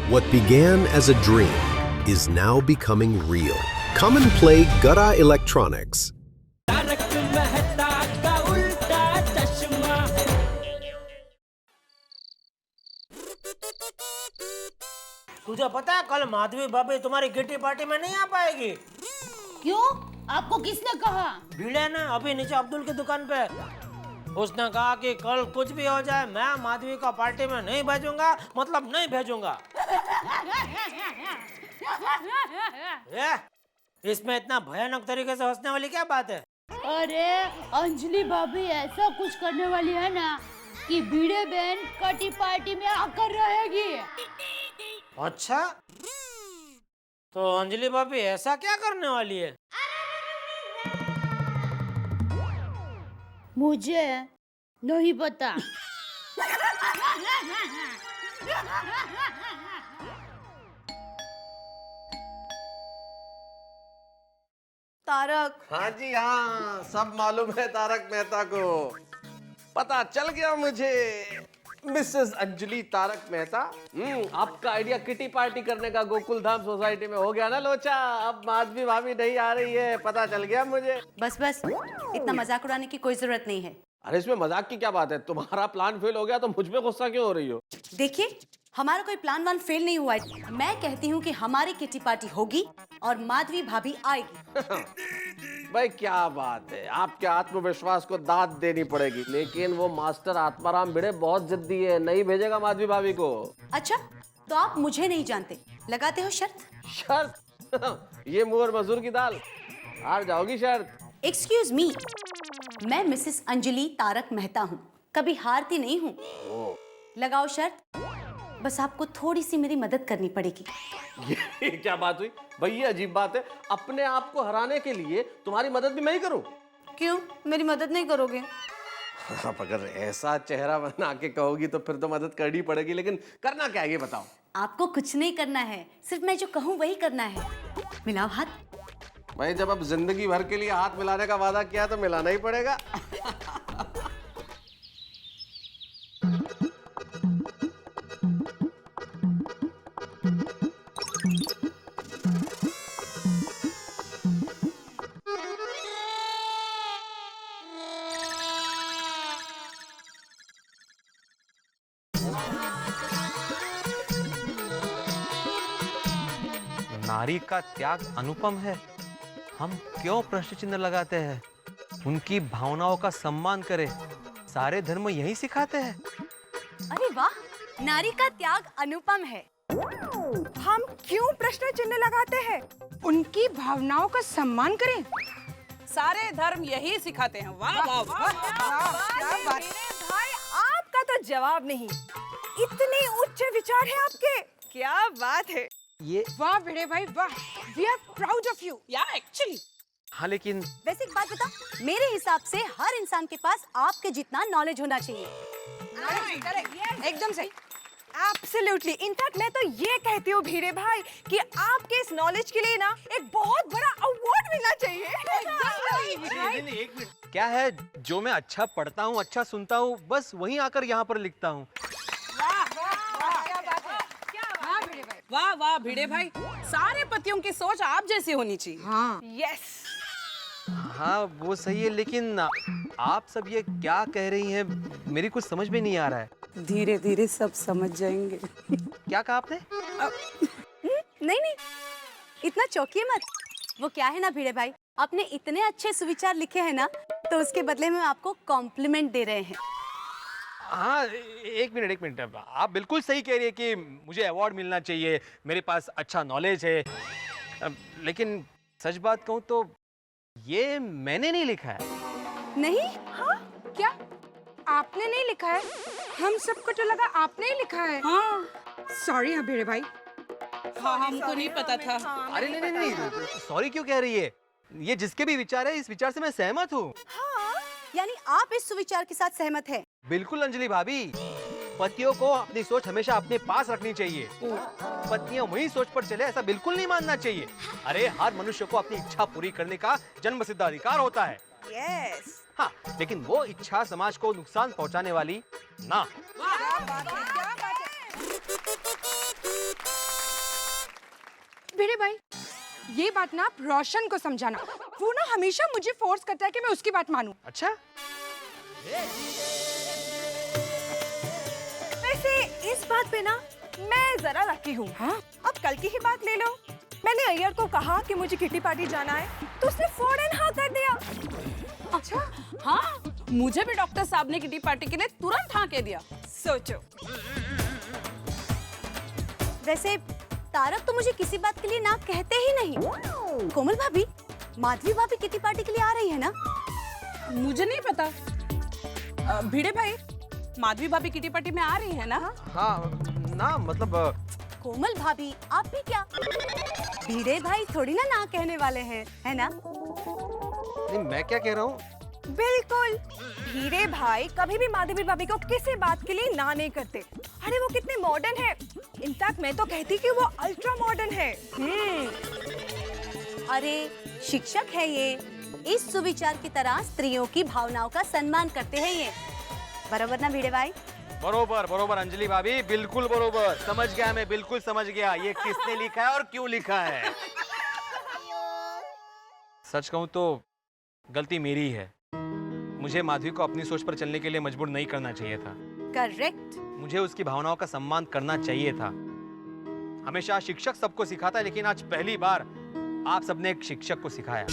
What began as a dream is now becoming real. Come and play Gada Electronics. तुझे पता है कल माधवी भाभी तुम्हारी किटी पार्टी में नहीं आ पाएगी? क्यों? आपको किसने कहा? भीड़े ने अभी नीचे अब्दुल की दुकान पे। उसने कहा कि कल कुछ भी हो जाए मैं माधवी को पार्टी में नहीं भेजूंगा, मतलब नहीं भेजूंगा। इसमें इतना भयानक तरीके से हंसने वाली क्या बात है? अरे अंजलि भाभी ऐसा कुछ करने वाली है ना कि भिड़े बहन किटी पार्टी में आकर रहेगी। अच्छा, तो अंजलि भाभी ऐसा क्या करने वाली है? मुझे नहीं पता। तारक। हाँ जी हाँ, सब मालूम है तारक मेहता को। पता चल गया मुझे। मिसेस अंजलि तारक मेहता, आपका आइडिया किटी पार्टी करने का गोकुल धाम सोसाइटी में हो गया ना लोचा। अब माधवी भाभी नहीं आ रही है, पता चल गया मुझे। बस बस, इतना मजाक उड़ाने की कोई जरूरत नहीं है। अरे इसमें मजाक की क्या बात है? तुम्हारा प्लान फेल हो गया तो मुझ पे गुस्सा क्यों हो रही हो? देखिए, हमारा कोई प्लान वान फेल नहीं हुआ है। मैं कहती हूँ कि हमारी किटी पार्टी होगी और माधवी भाभी आएगी। भाई क्या बात है, आपके आत्मविश्वास को दाद देनी पड़ेगी। लेकिन वो मास्टर आत्माराम भिड़े बहुत जिद्दी है, नहीं भेजेगा माधवी भाभी को। अच्छा, तो आप मुझे नहीं जानते, लगाते हो शर्त? शर्त? ये मुहर मजदूर की दाल, हार जाओगी शर्त। एक्सक्यूज मी, मैं मिसेस अंजलि तारक मेहता हूँ, कभी हारती नहीं हूँ। लगाओ शर्त। बस आपको थोड़ी सी मेरी मदद करनी पड़ेगी। ये क्या बात हुई भाई? ये अजीब बात है। अपने आप को हराने के लिए तुम्हारी मदद भी मैं ही करूं? क्यों, मेरी मदद नहीं करोगे? आप अगर ऐसा चेहरा बना के कहोगी तो फिर तो मदद करनी पड़ेगी, लेकिन करना क्या है ये बताओ। आपको कुछ नहीं करना है, सिर्फ मैं जो कहूँ वही करना है। मिलाओ हाथ। भाई जब अब जिंदगी भर के लिए हाथ मिलाने का वादा किया तो मिलाना ही पड़ेगा। नारी का त्याग अनुपम है। हम क्यों प्रश्न चिन्ह लगाते हैं? उनकी भावनाओं का सम्मान करें, सारे धर्म यही सिखाते हैं। अरे वाह, नारी का त्याग अनुपम है। हम क्यों प्रश्न चिन्ह लगाते हैं? उनकी भावनाओं का सम्मान करें, सारे धर्म यही सिखाते हैं। वाह वाह वाह, क्या बात भाई, आपका तो जवाब नहीं। इतने उच्च विचार है आपके, क्या बात है। ये वाह भिड़े भाई वाह, we are proud of you. या एक्चुअली हाँ, लेकिन वैसे एक बात बता, मेरे हिसाब से हर इंसान के पास आपके जितना नॉलेज होना चाहिए। एकदम सही, एब्सोल्युटली। इनफैक्ट मैं तो ये कहती हूँ भिड़े भाई कि आपके इस नॉलेज के लिए ना एक बहुत बड़ा अवार्ड मिलना चाहिए। एक मिनट, क्या है जो मैं अच्छा पढ़ता हूँ, अच्छा सुनता हूँ, बस वहीं आकर यहाँ पर लिखता हूँ। वाह वाह भिड़े भाई, सारे पतियों की सोच आप जैसी होनी चाहिए। हाँ यस। हाँ वो सही है, लेकिन आप सब ये क्या कह रही हैं, मेरी कुछ समझ में नहीं आ रहा है। धीरे धीरे सब समझ जाएंगे। क्या कहा आपने? नहीं नहीं, इतना चौंकिए मत। वो क्या है ना भिड़े भाई, आपने इतने अच्छे सुविचार लिखे हैं ना, तो उसके बदले में आपको कॉम्प्लीमेंट दे रहे हैं। हाँ एक मिनट, आप बिल्कुल सही कह रही है कि मुझे अवार्ड मिलना चाहिए, मेरे पास अच्छा नॉलेज है। लेकिन सच बात कहूँ तो ये मैंने नहीं लिखा है। नहीं? हाँ क्या आपने नहीं लिखा है? हम सबको तो लगा आपने ही लिखा है। हाँ सॉरी हाँ भिड़े भाई। हाँ, हमको नहीं पता था। अरे नहीं, सॉरी क्यों कह रही है? ये जिसके भी विचार है, इस विचार से मैं सहमत हूँ। हाँ, यानी आप इस सुविचार के साथ सहमत हैं? बिल्कुल अंजलि भाभी, पतियों को अपनी सोच हमेशा अपने पास रखनी चाहिए। पत्नियां वही सोच पर चले ऐसा बिल्कुल नहीं मानना चाहिए। अरे हर मनुष्य को अपनी इच्छा पूरी करने का जन्मसिद्ध अधिकार होता है। यस। हाँ, लेकिन वो इच्छा समाज को नुकसान पहुंचाने वाली ना। क्या बात है, क्या बात है। भाई, ये बात ना आप रोशन को समझाना। वो ना हमेशा मुझे फोर्स करता है कि मैं उसकी बात मानूं। अच्छा, वैसे इस बात पे ना मैं जरा लकी हूँ। हाँ? अब कल की ही बात ले लो, मैंने अय्यर को कहा कि मुझे किटी पार्टी जाना है, तो उसने फौरन हाँ कर दिया। अच्छा हाँ, मुझे भी डॉक्टर साहब ने किटी पार्टी के लिए तुरंत हाँ कह दिया। सोचो। वैसे तारक तो मुझे किसी बात के लिए ना कहते ही नहीं। कोमल भाभी, माधवी भाभी किटी पार्टी के लिए आ रही है ना? मुझे नहीं पता। भिड़े भाई, माधवी भाभी किटी पार्टी में आ रही है ना? हाँ ना, मतलब कोमल भाभी, आप भी क्या? भिड़े भाई थोड़ी ना कहने वाले हैं, है ना? नहीं, मैं क्या कह रहा हूँ? बिल्कुल, हीरे भाई कभी भी माधवी भाभी को किसी बात के लिए ना नहीं करते। अरे वो कितने मॉडर्न है, इनफैक्ट मैं तो कहती कि वो अल्ट्रा मॉडर्न है। अरे शिक्षक है ये, इस सुविचार की तरह स्त्रियों की भावनाओं का सम्मान करते हैं ये, बराबर ना भिड़े भाई? बरोबर बरोबर अंजलि भाभी, बिल्कुल बरोबर। समझ गया, मैं बिल्कुल समझ गया ये किसने लिखा है और क्यों लिखा है। सच कहूं तो गलती मेरी है। मुझे माधवी को अपनी सोच पर चलने के लिए मजबूर नहीं करना चाहिए था। करेक्ट। मुझे उसकी भावनाओं का सम्मान करना चाहिए था। हमेशा शिक्षक सबको सिखाता है, लेकिन आज पहली बार आप सबने एक शिक्षक को सिखाया।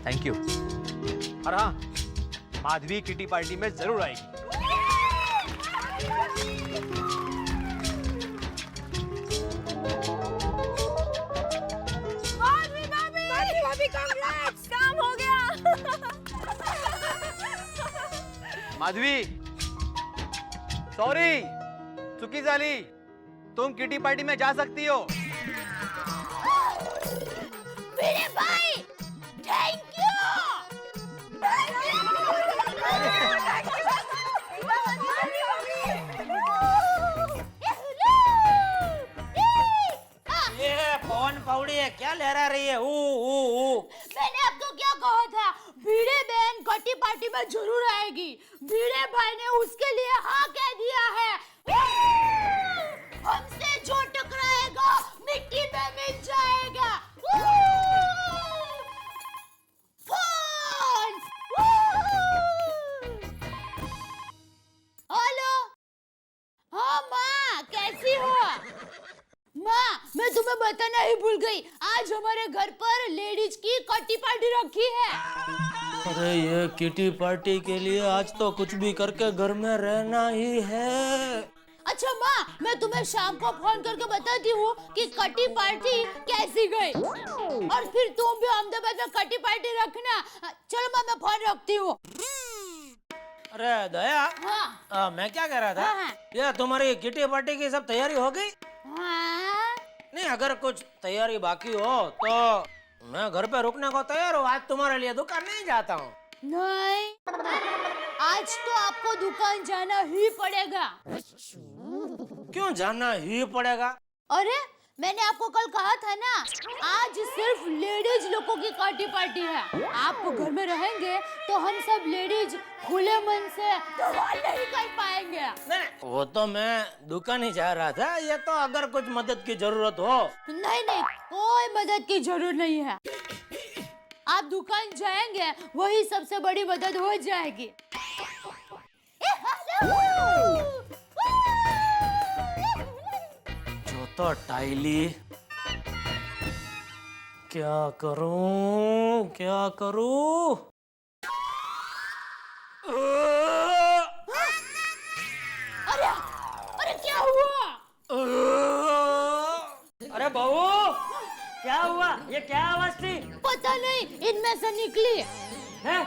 Thank you. और हाँ, माधवी किटी पार्टी में जरूर आएगी। माधवी भाभी कांग्रेट्स, काम हो गया। माधवी, सॉरी, चुकी झाली, तुम किटी पार्टी में जा सकती हो। भिड़े भाई, थैंक यू। ये कौन पौड़ी है, क्या लहरा रही है? ऊ। मैंने आपको क्या कहा था, भिड़े बहन कटी पार्टी में जरूर आएगी। भिड़े भाई ने उसके लिए हाँ कह दिया है। हमसे जो टकराएगा मिट्टी में मिल जाएगा। हेलो, हाँ माँ, कैसी हो? माँ, मैं तुम्हें बताना ही भूल गई, आज हमारे घर पर लेडीज की कटी पार्टी रखी है। अरे ये किटी पार्टी के लिए आज तो कुछ भी करके घर में रहना ही है। अच्छा माँ, मैं तुम्हें शाम को फोन करके बताती हूँ कि कटी पार्टी कैसी गई, और फिर तुम भी अहमदाबाद में कटी पार्टी रखना। चलो माँ, मैं फोन रखती हूँ। अरे दया, हाँ। मैं क्या कह रहा था, हाँ। ये तुम्हारी किटी पार्टी की सब तैयारी हो गई? हाँ? नहीं, अगर कुछ तैयारी बाकी हो तो मैं घर पे रुकने को तैयार हूँ। आज तुम्हारे लिए दुकान नहीं जाता हूँ। नहीं, आज तो आपको दुकान जाना ही पड़ेगा। क्यों जाना ही पड़ेगा? अरे मैंने आपको कल कहा था ना, आज सिर्फ लेडीज लोगों की पार्टी पार्टी है। आप घर में रहेंगे तो हम सब लेडीज खुले मन से धमाल नहीं कर पाएंगे। नहीं, वो तो मैं दुकान ही जा रहा था। ये तो अगर कुछ मदद की जरूरत हो। नहीं नहीं, कोई मदद की जरूरत नहीं है। आप दुकान जाएंगे वही सबसे बड़ी मदद हो जाएगी। जो तो टाइली, क्या करूं क्या करूं? अरे अरे क्या हुआ? अरे बहू, क्या हुआ? ये क्या आवाज थी? पता नहीं, इनमें से निकली। है?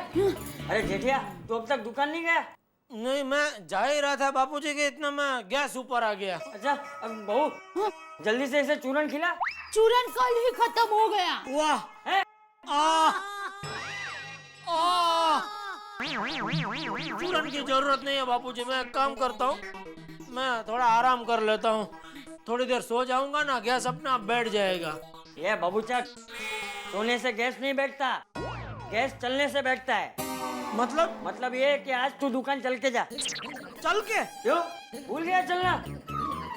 अरे जेठिया, तू अब तक दुकान नहीं गया? नहीं, मैं जा ही रहा था बापूजी के, इतना मैं गैस ऊपर आ गया। अच्छा, अब बहू जल्दी से इसे चूरन खिला। चूरन कल ही खत्म हो गया। वाह, है? चूरन की जरूरत नहीं है बापूजी। मैं एक काम करता हूँ, मैं थोड़ा आराम कर लेता हूँ। थोड़ी देर सो जाऊंगा ना, गैस अपने आप बैठ जाएगा। ये बाबूचक, सोने से गैस नहीं बैठता, गैस चलने से बैठता है। मतलब ये कि आज तू दुकान चल के जा। चल के? क्यों? भूल गया चलना?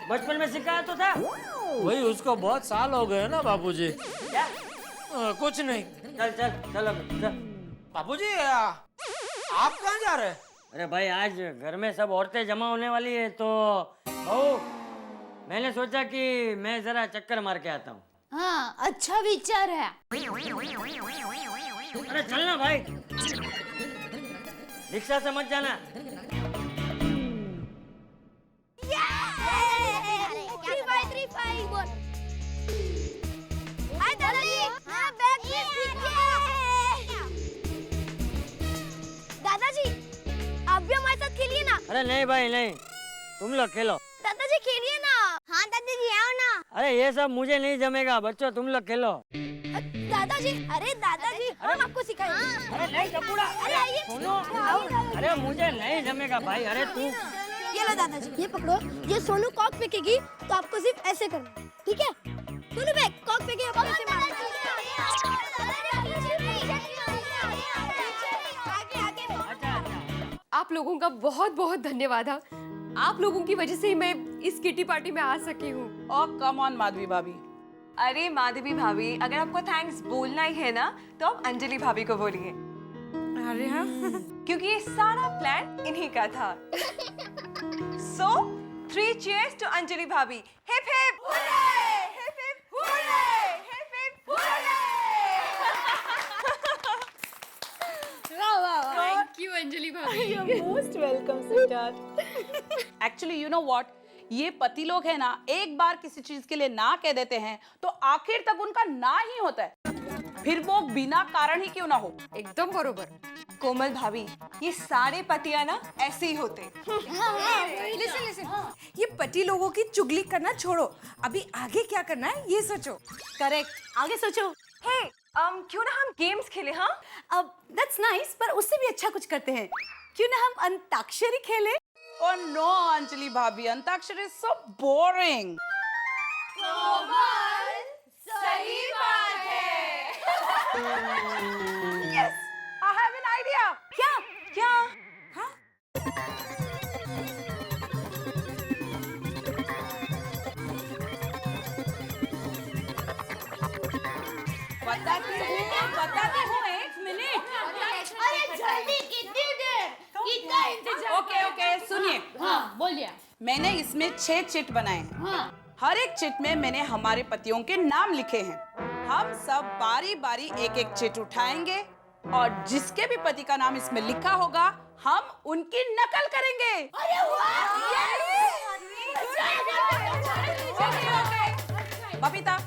बचपन में सिखाया तो था। भाई उसको बहुत साल हो गए ना बाबूजी। क्या? कुछ नहीं। चल चल चलो चल। बाबूजी आप कहाँ जा रहे हैं? अरे भाई आज घर में सब औरतें जमा होने वाली है तो बहू मैंने सोचा कि मैं जरा चक्कर मार के आता हूँ। हाँ, अच्छा विचार है। अरे चलना भाई, रिक्शा से मत जाना। दादाजी आप भी हमारे साथ खेलिए ना। अरे नहीं भाई नहीं, तुम लोग खेलो। दादाजी खेलिए ना। हाँ दादाजी आओ ना। अरे ये सब मुझे नहीं जमेगा, बच्चों तुम लोग खेलो। दादाजी, अरे दादाजी हम आपको सिखाएंगे। अरे नहीं टपुड़ा, अरे सुनो, अरे मुझे नहीं जमेगा भाई। अरे तू ये लो दादाजी, ये पकड़ो। ये सोनू कॉक फेंकेगी तो आपको सिर्फ ऐसे करना है, ठीक है? सोनू फेंक, कॉक फेंके आपको ऐसे मारना है। आप लोगों का बहुत बहुत धन्यवाद। आप लोगों की वजह से ही मैं इस किटी पार्टी में आ सकी हूँ। और कम ऑन माधवी भाभी। अरे माधवी भाभी, अगर आपको थैंक्स बोलना ही है ना तो आप अंजलि भाभी को बोलिए। अरे हाँ, क्योंकि ये सारा प्लान इन्हीं का था। So 3 cheers to अंजलि भाभी। Hip hip hurray! Hip hip hurray! Hip hip hurray! Thank you Anjali भाभी। You're most welcome, sweetheart. Actually, you know what? ये पति लोग है ना, एक बार किसी चीज के लिए ना कह देते हैं तो आखिर तक उनका ना ही होता है, फिर वो बिना कारण ही क्यों ना हो। एकदम बरोबर। कोमल भाभी, ये सारे पतिया ना ऐसे ही होते। लिसन लिसन, ये पति लोगों की चुगली करना छोड़ो, अभी आगे क्या करना है ये सोचो। करेक्ट, आगे सोचो। हे क्यों ना हम गेम्स खेले? हाँ अब दैट्स नाइस, पर उससे भी अच्छा कुछ करते हैं। क्यों ना हम अंताक्षरी खेलें? Oh no, अंजलि भाभी, अंताक्षरी is so boring. सही बात है। Yes, I have an idea. क्या? क्या? बताती हूँ, एक मिनट। अरे जल्दी, कितनी देर? कितना इंतजार? ओके, सुनिए। हाँ, बोलिए। मैंने इसमें 6 चिट बनाए हैं। हाँ। हर एक चिट में मैंने हमारे पतियों के नाम लिखे हैं। हम सब बारी बारी एक एक चिट उठाएंगे और जिसके भी पति का नाम इसमें लिखा होगा हम उनकी नकल करेंगे। अरे वाह! Babita,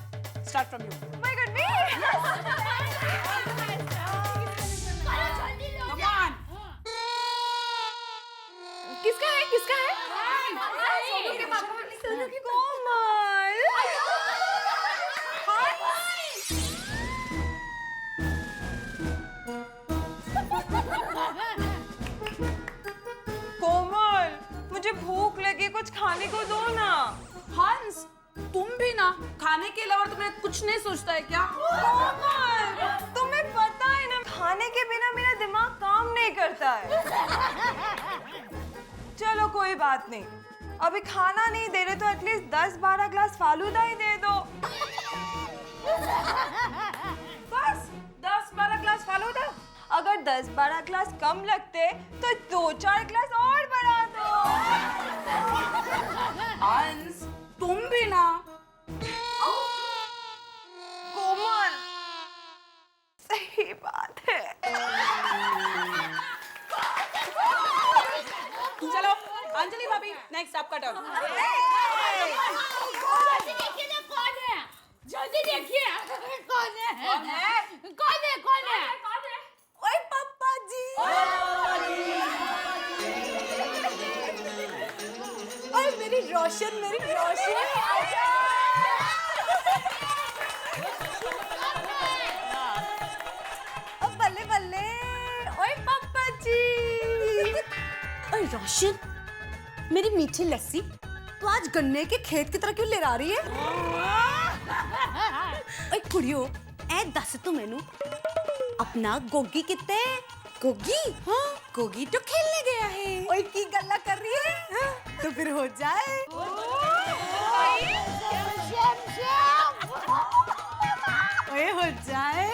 start from you. Come on. किसका है? किसका है? सोनू की कोमल। कोमल, मुझे भूख लगी, कुछ खाने को दो ना। हंस, तुम भी ना खाने के अलावा तुम्हें कुछ नहीं सोचता है क्या? कोमल, तुम्हें पता है ना खाने के बिना मेरा दिमाग काम नहीं करता है। चलो कोई बात नहीं, अभी खाना नहीं दे रहे तो एटलीस्ट 10-12 ग्लास फालूदा ही दे दो। बस 10-12 ग्लास फालूदा? अगर 10-12 ग्लास कम लगते तो 2-4 ग्लास और बढ़ा दो। हंस, तुम भी ना। कोमल, सही बात है। चलो अंजलि भाभी, नेक्स्ट आपका टर्न। कौन है? जल्दी देखिए, कौन है? कौन है? ओए पापा जी। ओए मेरी रोशन। बल्ले बल्ले, ओए पापा जी। ओए रोशन, मेरी मीठी लस्सी तो आज गन्ने के खेत की तरह क्यों ले रही है? ओए कुड़ियो, ए दस तू मैनू अपना गोगी कितने? गोगी? हाँ, गोगी तो खेलने गया है। ओए की गल्ला कर रही है? हाँ? तो फिर हो जाए। हाय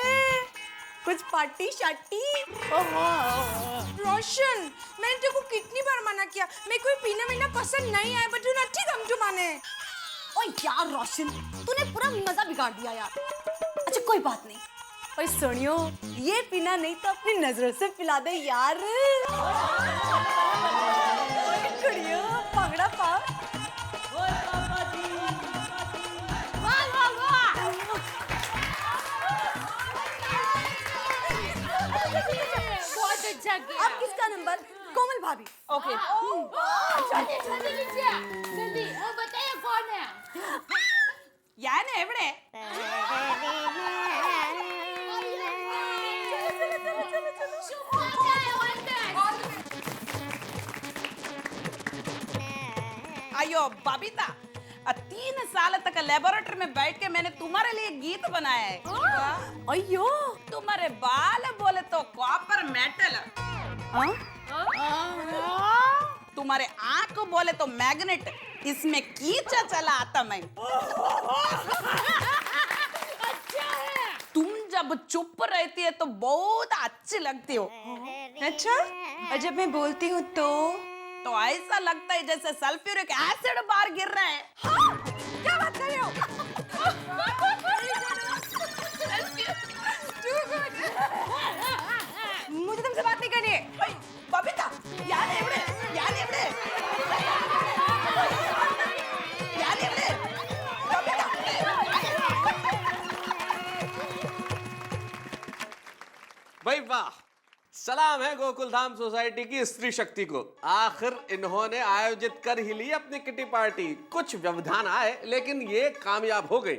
कुछ पार्टी शार्टी। रोशन मैंने तेरे को कितनी बार मना किया, मेरे को पीना वीना पसंद नहीं है, बट तू नच्ची दम तू माने। ओ यार रोशन, तूने पूरा मजा बिगाड़ दिया यार। अच्छा कोई बात नहीं, और सुनियो, ये पीना नहीं तो अपनी नजरों से पिला दे यार। कुड़ियो पगड़ा पा। बहुत अच्छा किया। अब किसका नंबर? कोमल भाभी। ओके जल्दी जल्दी लीजिए, जल्दी बताइए कौन है। याने एवड़े अयो बबीता, 3 साल तक लेबोरेटरी में बैठ के मैंने तुम्हारे लिए गीत बनाया है। अयो तुम्हारे बाल बोले तो कॉपर मेटल, तुम्हारे आंख बोले तो मैग्नेट, इसमें कीचा चला आता मैं। तुम जब चुप रहती है तो बहुत अच्छी लगती हो। अच्छा, और जब मैं बोलती हूँ तो ऐसा लगता है जैसे सल्फ्यूरिक एसिड बाहर गिर रहा है। क्या बात कर रहे हो? मुझे तुमसे बात नहीं करनी है। बबीता, याने एवड़े, याने एवड़े, याने एवड़े, बबीता। भाई वाह, सलाम है गोकुल धाम सोसाइटी की स्त्री शक्ति को। आखिर इन्होंने आयोजित कर ही ली अपनी किटी पार्टी। कुछ व्यवधान आए लेकिन ये कामयाब हो गई,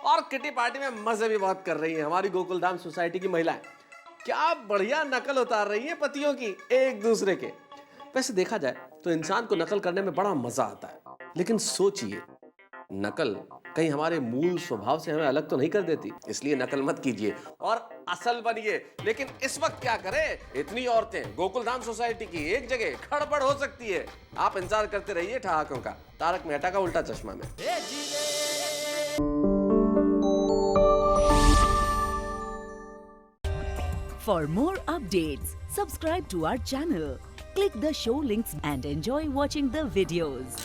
और किटी पार्टी में मजे भी बहुत कर रही हैं हमारी गोकुल धाम सोसाइटी की महिलाएं। क्या बढ़िया नकल उतार रही हैं पतियों की एक दूसरे के। वैसे देखा जाए तो इंसान को नकल करने में बड़ा मजा आता है, लेकिन सोचिए, नकल कहीं हमारे मूल स्वभाव से हमें अलग तो नहीं कर देती। इसलिए नकल मत कीजिए और असल बनिए। लेकिन इस वक्त क्या करें, इतनी औरतें गोकुलधाम सोसाइटी की एक जगह खड़बड़ हो सकती है। आप इंतजार करते रहिए ठहाकों का, तारक मेहता का उल्टा चश्मा में। For more updates, subscribe to our channel, click the show links and enjoy watching the videos.